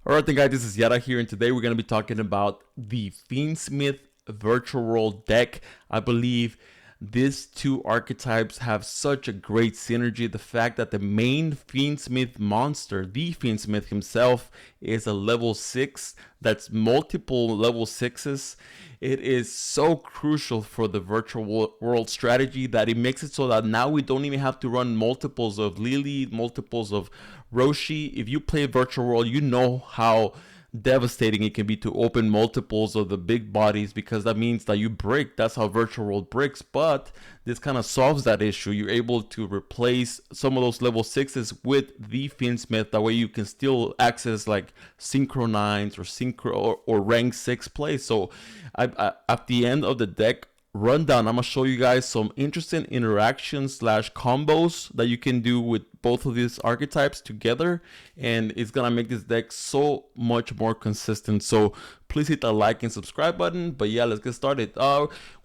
Alright then guys, this is Yara here, and today we're going to be talking about the Fiendsmith Virtual World deck. I believe these two archetypes have such a great synergy. The fact that the main Fiendsmith monster, the Fiendsmith himself, is a level 6, that's multiple level 6s. It is so crucial for the virtual world strategy that it makes it so that now we don't even have to run multiples of Lily, multiples of Roshi. If you play virtual world, you know how devastating it can be to open multiples of the big bodies, because that means that you break. That's how virtual world breaks. But this kind of solves that issue. You're able to replace some of those level 6s with the Fiendsmith. That way you can still access like synchro 9s or synchro or rank 6 plays. So at the end of the deck rundown, I'm gonna show you guys some interesting interactions slash combos that you can do with both of these archetypes together, and it's gonna make this deck so much more consistent. So please hit the like and subscribe button. But yeah, let's get started.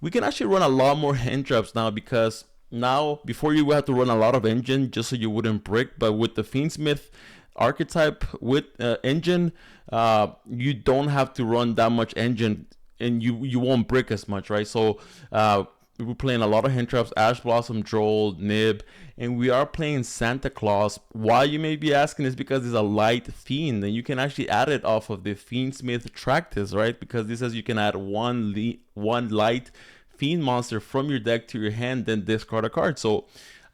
We can actually run a lot more hand traps now, because now before you have to run a lot of engine just so you wouldn't brick, but with the Fiendsmith archetype with engine, you don't have to run that much engine, and you won't brick as much, right? So we're playing a lot of hand traps: Ash Blossom, Droll, Nib, and we are playing Santa Claus. Why, you may be asking, is because it's a light fiend, and you can actually add it off of the Fiendsmith Tractus, right? Because this says you can add one light fiend monster from your deck to your hand, then discard a card. So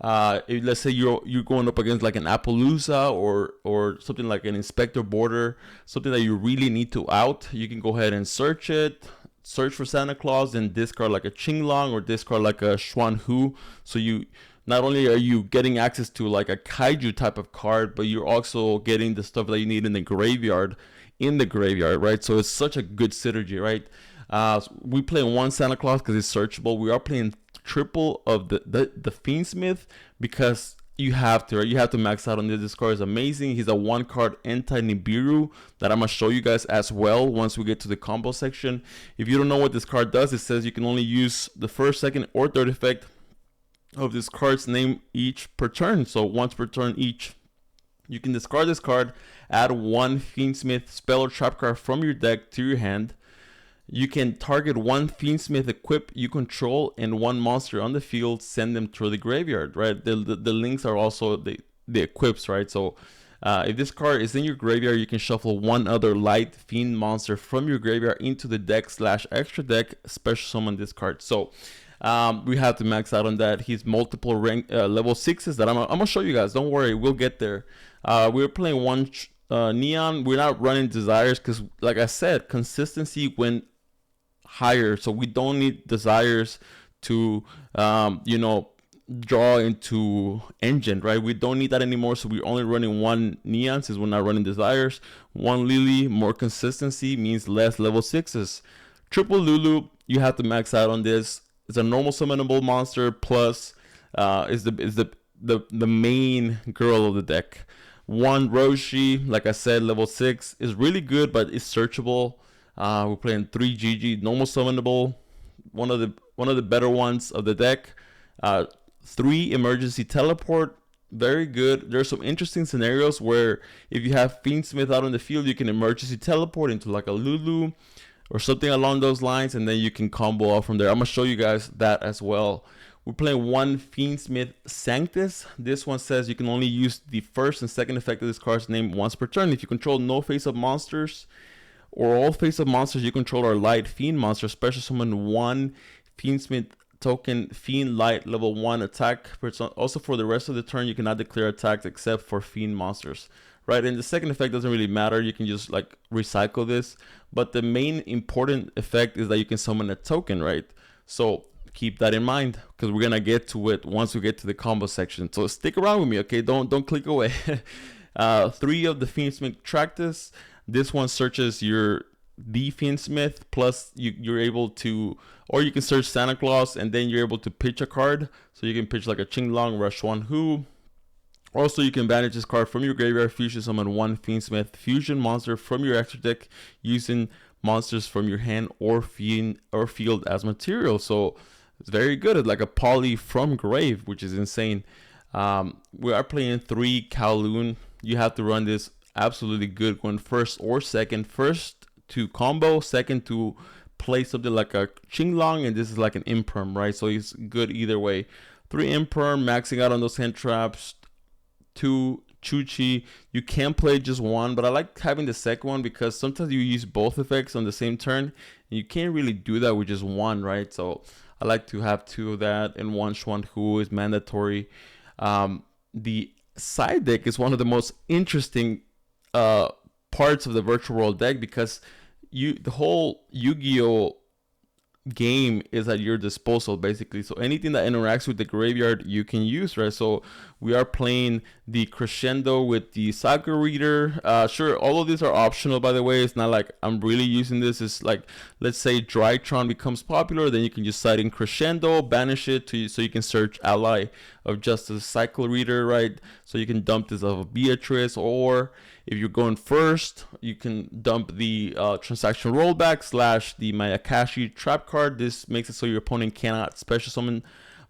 if, let's say you're going up against like an Appaloosa or something like an Inspector Border, something that you really need to out, you can go ahead and search for Santa Claus and discard like a Qinglong or discard like a Xuan Hu. So you not only are you getting access to like a kaiju type of card, but you're also getting the stuff that you need in the graveyard, right? So it's such a good synergy, right? We play one Santa Claus because it's searchable. We are playing triple of the Fiendsmith because you have to, right? You have to max out on this. This card is amazing. He's a 1-card anti-Nibiru that I'm gonna show you guys as well once we get to the combo section. If you don't know what this card does, it says you can only use the first, second, or third effect of this card's name each per turn. So once per turn each. You can discard this card, add one Fiendsmith spell or trap card from your deck to your hand. You can target one Fiendsmith equip you control and one monster on the field, send them through the graveyard, right? The links are also the equips, right? So if this card is in your graveyard, you can shuffle one other light fiend monster from your graveyard into the deck slash extra deck, special summon this card. So we have to max out on that. He's multiple rank level 6s that I'm gonna show you guys. Don't worry, we'll get there. We're playing one Neon. We're not running Desires because, like I said, consistency went higher, so we don't need Desires to draw into engine, right? We don't need that anymore, so we're only running one Neon since we're not running Desires. One Lily, more consistency means less level 6s. Triple Lulu, you have to max out on this. It's a normal summonable monster, plus is the main girl of the deck. One Roshi, like I said, level 6 is really good, but it's searchable. We're playing 3 GG, normal summonable, one of the better ones of the deck. 3 emergency teleport, very good. There's some interesting scenarios where if you have Fiendsmith out on the field, you can emergency teleport into like a Lulu or something along those lines, and then you can combo off from there. I'm gonna show you guys that as well. We're playing one Fiendsmith Sanctus. This one says you can only use the first and second effect of this card's name once per turn. If you control no face-up monsters, or all face-up monsters you control are light fiend monsters, special summon one Fiendsmith token fiend light level 1 attack. Also for the rest of the turn, you cannot declare attacks except for fiend monsters, right? And the second effect doesn't really matter. You can just like recycle this, but the main important effect is that you can summon a token, right? So keep that in mind, because we're gonna get to it once we get to the combo section. So stick around with me, okay? Don't click away. 3 of the Fiendsmith Tractus. This one searches your Fiendsmith, plus you're able to, or you can search Santa Claus and then you're able to pitch a card. So you can pitch like a Qinglong or a Xuan Hu. Also, you can banish this card from your graveyard, fusion summon one Fiendsmith fusion monster from your extra deck using monsters from your hand or field as material. So it's very good. It's like a poly from grave, which is insane. We are playing 3 Kowloon. You have to run this absolutely good going first or second. First to combo, second to play something like a Qinglong, and this is like an imperm, right? So he's good either way. 3 imperm, maxing out on those hand traps. 2 Chuchi. You can play just one, but I like having the second one because sometimes you use both effects on the same turn, and you can't really do that with just one, right? So I like to have 2 of that, and 1 Xuan Hu is mandatory. The side deck is one of the most interesting parts of the virtual world deck because the whole Yu-Gi-Oh game is at your disposal basically. So anything that interacts with the graveyard you can use, right? So we are playing the Crescendo with the Saga Reader. Sure, all of these are optional, by the way. It's not like I'm really using this. It's like, let's say Drytron becomes popular, then you can just side in Crescendo, banish it so you can search Ally of Justice Cycle Reader, right? So you can dump this off of Beatrice, or if you're going first, you can dump the transaction rollback / the Mayakashi trap card. This makes it so your opponent cannot special summon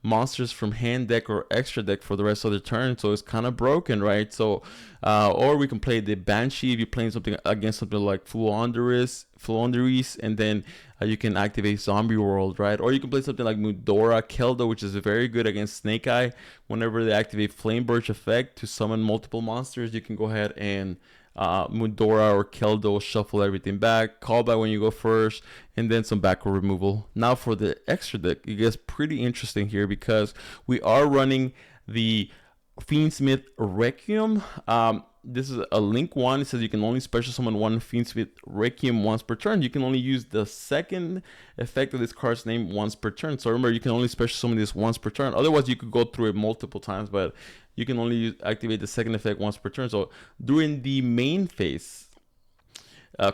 monsters from hand deck or extra deck for the rest of the turn, so it's kind of broken, right? So or we can play the Banshee if you're playing something against something like Fluonderis, and then you can activate Zombie World, right? Or you can play something like Mudora Keldo, which is very good against Snake Eye. Whenever they activate Flame Birch effect to summon multiple monsters, you can go ahead and Mudora or Keldo, shuffle everything back, call back when you go first, and then some backward removal. Now for the extra deck, it gets pretty interesting here because we are running the Fiendsmith Requiem. This is a link 1. It says you can only special summon 1 Fiendsmith Requiem once per turn. You can only use the second effect of this card's name once per turn. So remember, you can only special summon this once per turn. Otherwise, you could go through it multiple times, but you can only activate the second effect once per turn. So during the main phase,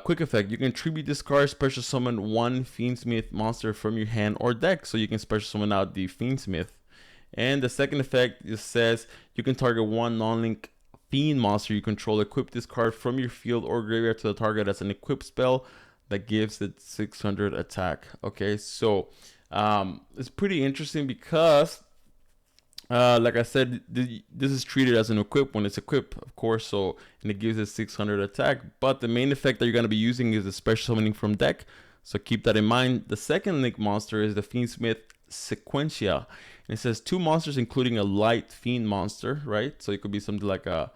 quick effect, you can tribute this card, special summon 1 Fiendsmith monster from your hand or deck. So you can special summon out the Fiendsmith. And the second effect, it says you can target 1 non-link Fiend monster you control. Equip this card from your field or graveyard to the target as an equip spell that gives it 600 attack. Okay, so it's pretty interesting because like I said, this is treated as an equip when it's equipped, of course, so, and it gives it 600 attack. But the main effect that you're going to be using is the special summoning from deck, so keep that in mind. The second link monster is the Fiendsmith Sequentia, and it says 2 monsters including a light fiend monster, right? So it could be something like a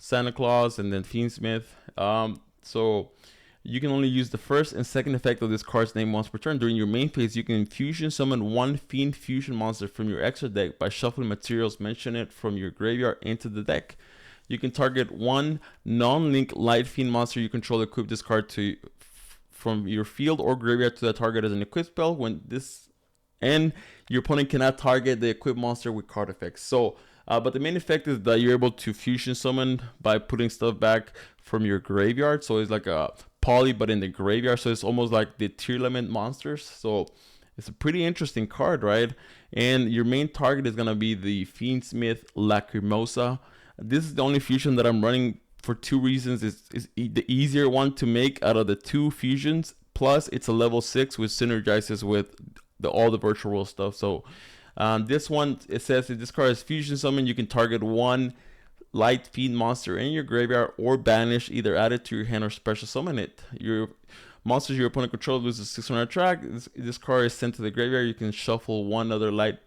Santa Claus and then Fiendsmith. So you can only use the first and second effect of this card's name once per turn. During your main phase, you can fusion summon 1 Fiend Fusion monster from your extra deck by shuffling materials mentioned from your graveyard into the deck. You can target 1 non-link light fiend monster you control. Equip this card to from your field or graveyard to the target as an equip spell. When this and your opponent cannot target the equipped monster with card effects. So but the main effect is that you're able to fusion summon by putting stuff back from your graveyard. So it's like a poly, but in the graveyard. So it's almost like the Tearlament monsters. So it's a pretty interesting card, right? And your main target is going to be the Fiendsmith Lacrimosa. This is the only fusion that I'm running for 2 reasons. It's the easier one to make out of the 2 fusions. Plus, it's a level 6, which synergizes with all the virtual world stuff. So this one, it says if this card is fusion summon, you can target 1 light fiend monster in your graveyard or banish, either add it to your hand or special summon it. Your monsters your opponent controls loses 600 attack. This card is sent to the graveyard. You can shuffle 1 other light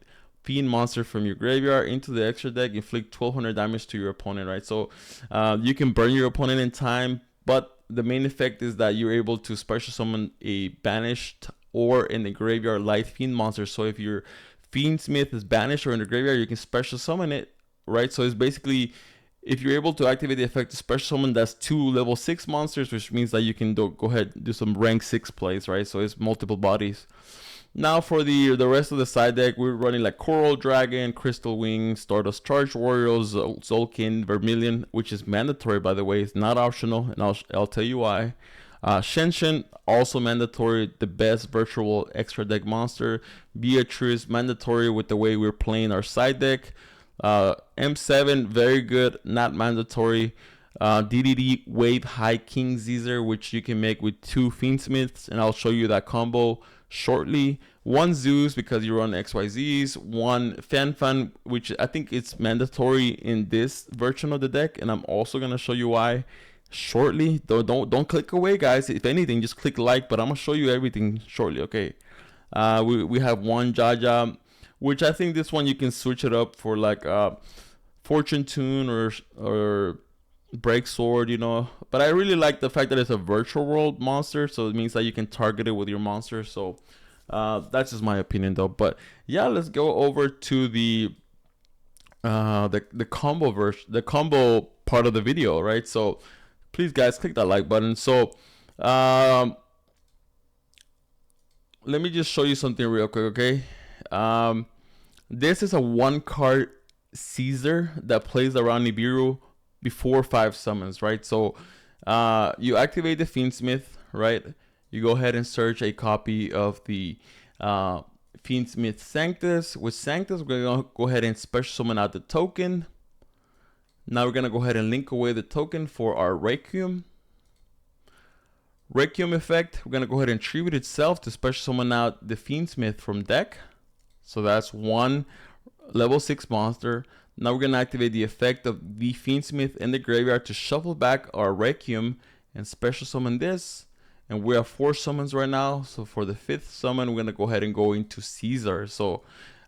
fiend monster from your graveyard into the extra deck, inflict 1200 damage to your opponent, right? So you can burn your opponent in time, but the main effect is that you're able to special summon a banished or in the graveyard light fiend monster. So if your Fiendsmith is banished or in the graveyard, you can special summon it, right? So it's basically, if you're able to activate the effect to special summon, that's 2 level 6 monsters, which means that you can go ahead and do some rank 6 plays, right? So it's multiple bodies. Now for the rest of the side deck, we're running like Coral Dragon, Crystal Wing, Stardust Charge Warriors, Zolkin, Vermilion, which is mandatory, by the way. It's not optional, and I'll tell you why. Shenshin, also mandatory, the best virtual extra deck monster. Beatrice, mandatory with the way we're playing our side deck. M7, very good, not mandatory. DDD Wave High King Caesar, which you can make with 2 Fiendsmiths, and I'll show you that combo shortly. 1 Zeus because you run XYZs, 1 Fanfan, which I think it's mandatory in this version of the deck, and I'm also going to show you why shortly. Don't click away, guys. If anything, just click like. But I'm gonna show you everything shortly. Okay. We have one Jaja, which I think this one you can switch it up for like Fortune Tune or Break Sword, you know. But I really like the fact that it's a virtual world monster, so it means that you can target it with your monster. So that's just my opinion, though. But yeah, let's go over to the combo version, the combo part of the video, right? So please, guys, click that like button. So let me just show you something real quick, okay? This is a one card Caesar that plays around Nibiru before 5 summons, right? So you activate the Fiendsmith, right? You go ahead and search a copy of the Fiendsmith Sanctus. With Sanctus, we're going to go ahead and special summon out the token. Now we're going to go ahead and link away the token for our Requiem. Requiem effect, we're going to go ahead and tribute itself to special summon out the Fiendsmith from deck. So that's one level 6 monster. Now we're going to activate the effect of the Fiendsmith in the graveyard to shuffle back our Requiem and special summon this. And we have 4 summons right now. So for the 5th summon, we're going to go ahead and go into Caesar. So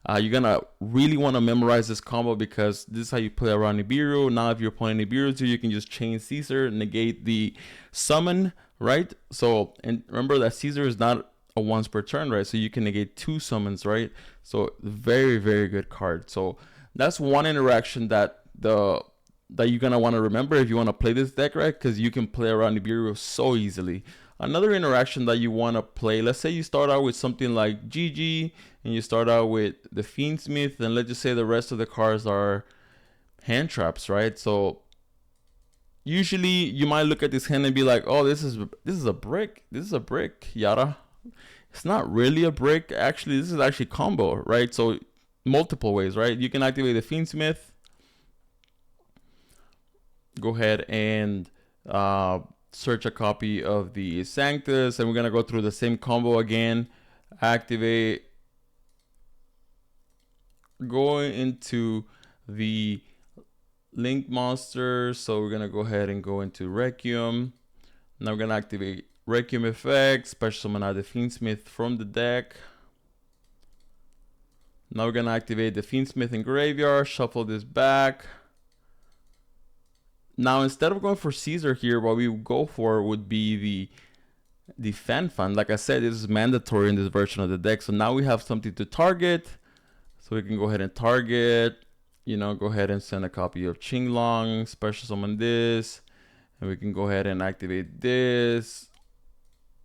you're going to really want to memorize this combo because this is how you play around Nibiru. Now if you're playing Nibiru too, you can just chain Caesar, negate the summon, right? So, and remember that Caesar is not a once per turn, right? So you can negate 2 summons, right? So very, very good card. So that's one interaction that you're gonna want to remember if you want to play this deck, right? Because you can play around Nibiru so easily. Another interaction that you want to play, let's say you start out with something like GG and you start out with the Fiendsmith, and let's just say the rest of the cards are hand traps, right? So usually you might look at this hand and be like, oh, this is a brick. This is a brick, yada. It's not really a brick. Actually, this is actually combo, right? So multiple ways, right? You can activate the Fiendsmith. Go ahead and search a copy of the Sanctus, and we're gonna go through the same combo again. Activate, going into the Link monster. So we're gonna go ahead and go into Requiem. Now we're gonna activate Requiem effect, special summon out the Fiendsmith from the deck. Now we're gonna activate the Fiendsmith in graveyard, shuffle this back. Now instead of going for Caesar here, what we would go for would be the Fan Fan. Like I said, this is mandatory in this version of the deck. So now we have something to target. So we can go ahead and target, you know, go ahead and send a copy of Qinglong, special summon this, and we can go ahead and activate this,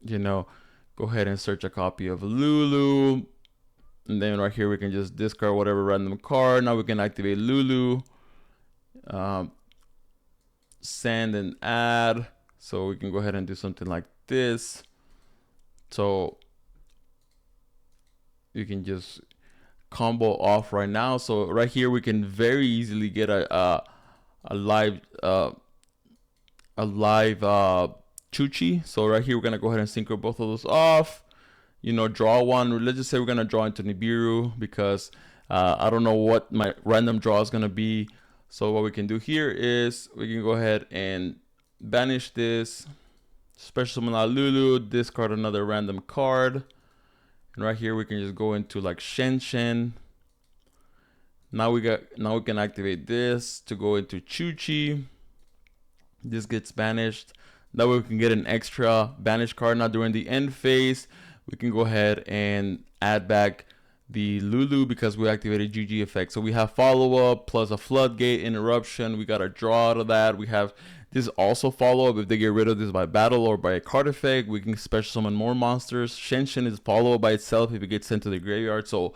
you know, go ahead and search a copy of Lulu. And then right here, we can just discard whatever random card. Now we can activate Lulu, send and add. So we can go ahead and do something like this. So you can just combo off right now. So right here, we can very easily get a live Chuchi. So right here, we're gonna go ahead and synchro both of those off. You know, draw one. Let's just say we're gonna draw into Nibiru because I don't know what my random draw is gonna be. So what we can do here is we can go ahead and banish this, special summon out Lulu, discard another random card, and right here we can just go into like Shen. Now we can activate this to go into Chuchi. This gets banished. That way we can get an extra banish card. Now during the end phase, we can go ahead and add back the Lulu because we activated GG effect. So we have follow-up plus a floodgate interruption. We got a draw out of that. We have this also follow-up. If they get rid of this by battle or by a card effect, we can special summon more monsters. Shen is follow-up by itself if it gets sent to the graveyard. So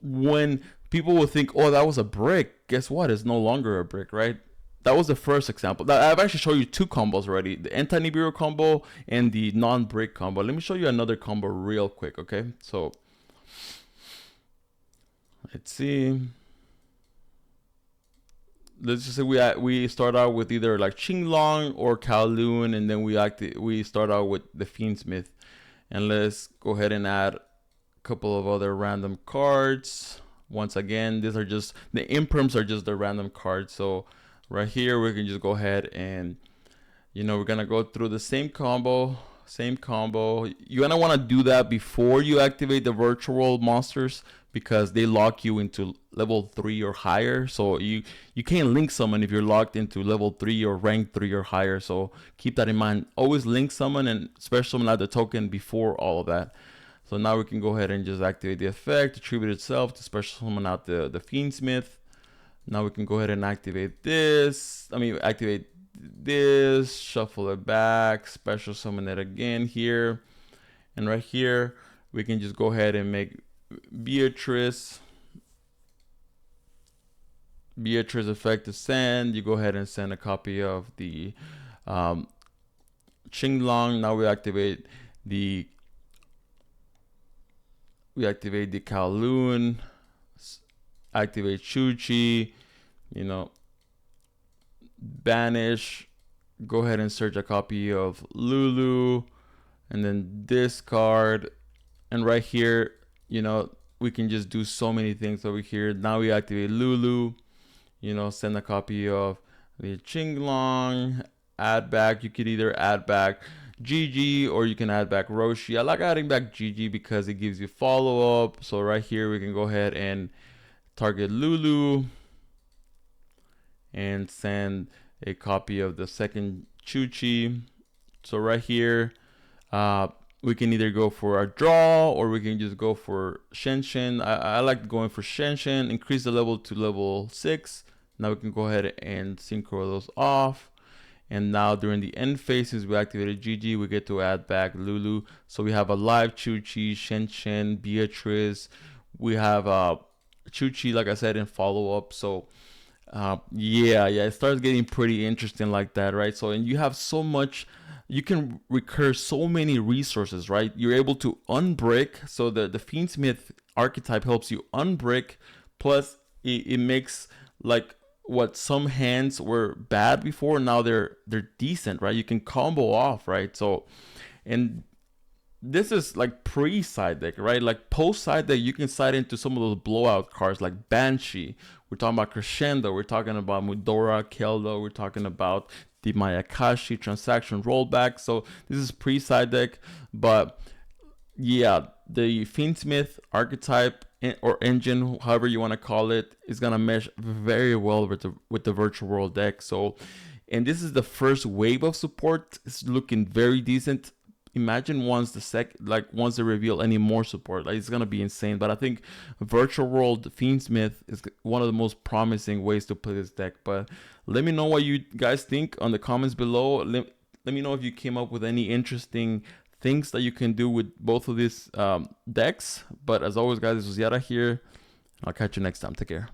when people will think, oh, that was a brick, guess what? It's no longer a brick, right? That was the first example. I've actually shown you 2 combos already, the anti-Nibiru combo and the non-brick combo. Let me show you another combo real quick, okay? So let's see. Let's just say we start out with either like Qinglong or Kowloon, and then we start out with the Fiendsmith. And let's go ahead and add a couple of other random cards. Once again, these are just the imperms are just the random cards. So right here we can just go ahead and We're gonna go through the same combo. You're gonna want to do that before you activate the virtual world monsters, because they lock you into level 3 or higher. So you can't link summon if you're locked into level 3 or rank 3 or higher. So keep that in mind. Always link summon and special summon out the token before all of that. So now we can go ahead and just activate the effect, attribute itself to special summon out the Fiendsmith. Now we can go ahead and activate this. Activate this, shuffle it back, special summon it again here. And right here, we can just go ahead and make Beatrice effect to send. You go ahead and send a copy of the Qinglong. Now we activate the Kowloon, activate Chuchi, banish, go ahead and search a copy of Lulu, and then discard. And right here, we can just do so many things over here. Now we activate Lulu, send a copy of the Qinglong, add back. You could either add back Gigi or you can add back Roshi. I like adding back Gigi because it gives you follow up. So right here we can go ahead and target Lulu and send a copy of the second Chuchi. So right here we can either go for a draw or we can just go for Shenshin. I like going for Shenshin, increase the level to level 6. Now we can go ahead and synchro those off. And now during the end phases, we activated GG, we get to add back Lulu. So we have a live Chuchi, Shenshin, Beatrice. We have Chuchi, like I said, in follow-up. So yeah, it starts getting pretty interesting like that, right? So, and you have so much, you can recur so many resources, right? You're able to unbrick. So the Fiendsmith archetype helps you unbrick, plus it makes like what some hands were bad before, now they're decent, right? You can combo off, right? So, and this is like pre-side deck, right? Like post-side deck, you can side into some of those blowout cards like Banshee. We're talking about Crescendo. We're talking about Mudora, Keldo. We're talking about the Mayakashi transaction rollback. So this is pre-side deck, but yeah, the Fiendsmith archetype or engine, however you want to call it, is gonna mesh very well with the virtual world deck. So, and this is the first wave of support. It's looking very decent. Imagine once once they reveal any more support, like it's gonna be insane. But I think virtual world Fiendsmith is one of the most promising ways to play this deck. But let me know what you guys think on the comments below. Let me know if you came up with any interesting things that you can do with both of these decks. But as always, guys, this was Yara here. I'll catch you next time. Take care.